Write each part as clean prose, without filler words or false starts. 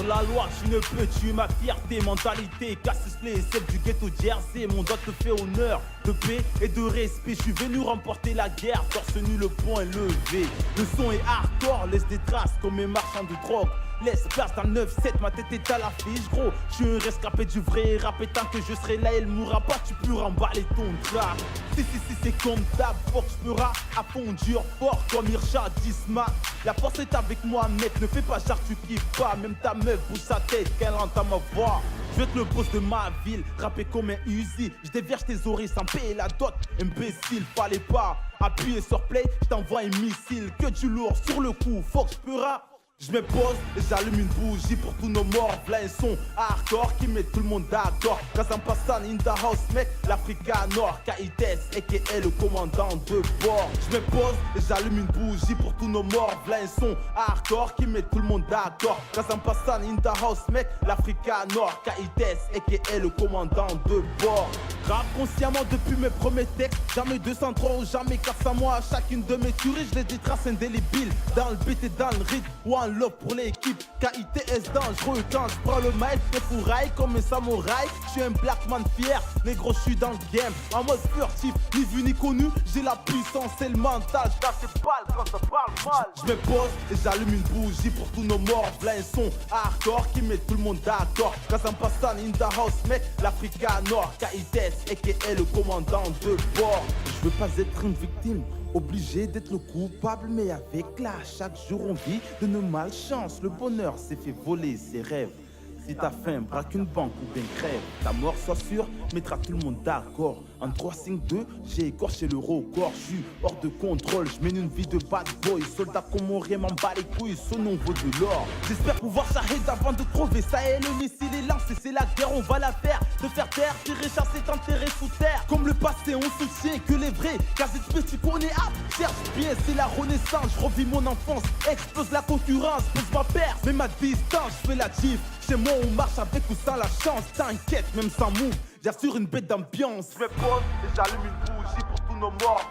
hors la loi, je ne peux tuer ma fierté. Mentalité, casse-play, celle du ghetto Jersey. Mon doigt te fait honneur de paix et de respect. Je suis venu remporter la guerre, torse nu, le poing levé. Le son est hardcore, laisse des traces comme mes marchands de drogue. Laisse place dans 9-7, ma tête est à l'affiche, gros. Je suis un rescapé du vrai rap, et tant que je serai là, elle mourra pas, tu peux remballer ton drap. Si, c'est comme ta force, je ferai à fond dur, fort comme Ircha Disma. La force est avec moi, mec, ne fais pas genre tu kiffes pas. Même ta meuf bouge sa tête quand elle entend ma voix. Je vais être le boss de ma ville, rapper comme un Uzi. Je déverge tes oreilles sans payer la dot, imbécile, fallait pas appuyer sur play, je t'envoie un missile. Que du lourd sur le coup, faut que je peux rap. Je me pose et j'allume une bougie pour tous nos morts. V'là un son hardcore qui met tout le monde d'accord. Kazampassan in the house, mec, l'Africa Nord. KITS, a.k.a. le commandant de bord. Je me pose et j'allume une bougie pour tous nos morts. V'là un son hardcore qui met tout le monde d'accord. Kazampassan in the house, mec, l'Africa Nord. KITS, a.k.a. le commandant de bord. Rap consciemment depuis mes premiers textes. Jamais 203 ou jamais 400 mois. À chacune de mes tueries, je laisse des traces indélébiles. Dans le beat et dans le rythme. One love pour l'équipe. KITS dangereux quand je prends le mic. Des fourrailles comme un samouraï. Je suis un black man fier. Négro, je suis dans le game. En mode furtif, ni vu ni connu. J'ai la puissance et le mental. Je tape ses balles quand ça parle mal. Je me pose et j'allume une bougie pour tous nos morts. V'là un son hardcore qui met tout le monde d'accord. Kazampassan in the house, mec, l'Africa Nord. KITS, a.k.a. le commandant de bord. Je veux pas être une victime, obligé d'être le coupable, mais avec là, chaque jour on vit de nos malchances. Le bonheur s'est fait voler ses rêves. Si t'as faim, braque une banque ou bien crève. Ta mort, sois sûr, mettra tout le monde d'accord. En 3-5-2, j'ai écorché le record. Je suis hors de contrôle, je mène une vie de bad boy. Soldat comorien m'en bat les couilles, son nom vaut de l'or. J'espère pouvoir s'arrêter avant de trouver ça. Et le missile est lancé, c'est la guerre, on va la faire. De faire taire, tirer, chasser, t'enterrer sous terre. Comme le passé, on soutient que les vrais. Car cette tu connais, cherche bien, c'est la renaissance. Je revis mon enfance, explose la concurrence, pose ma perte, mais ma distance, je fais la gif. Chez moi on marche avec ou sans la chance. T'inquiète, même sans move, j'assure une bête d'ambiance. Je me pose et j'allume une bougie pour tous nos morts.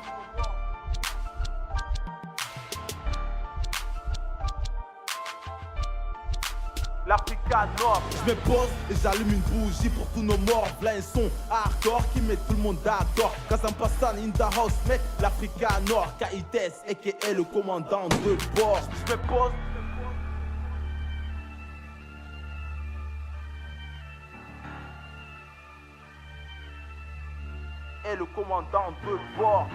L'Africa Nord. Je me pose et j'allume une bougie pour tous nos morts. V'là un son hardcore qui met tout le monde d'accord. Kazampassan in the house, mec, l'Africa Nord. KITS, a.k.a. le commandant de bord. Je me pose. Et le commandant de bord.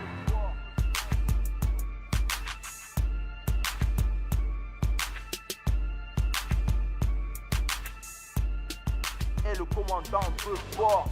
Et le commandant de bord.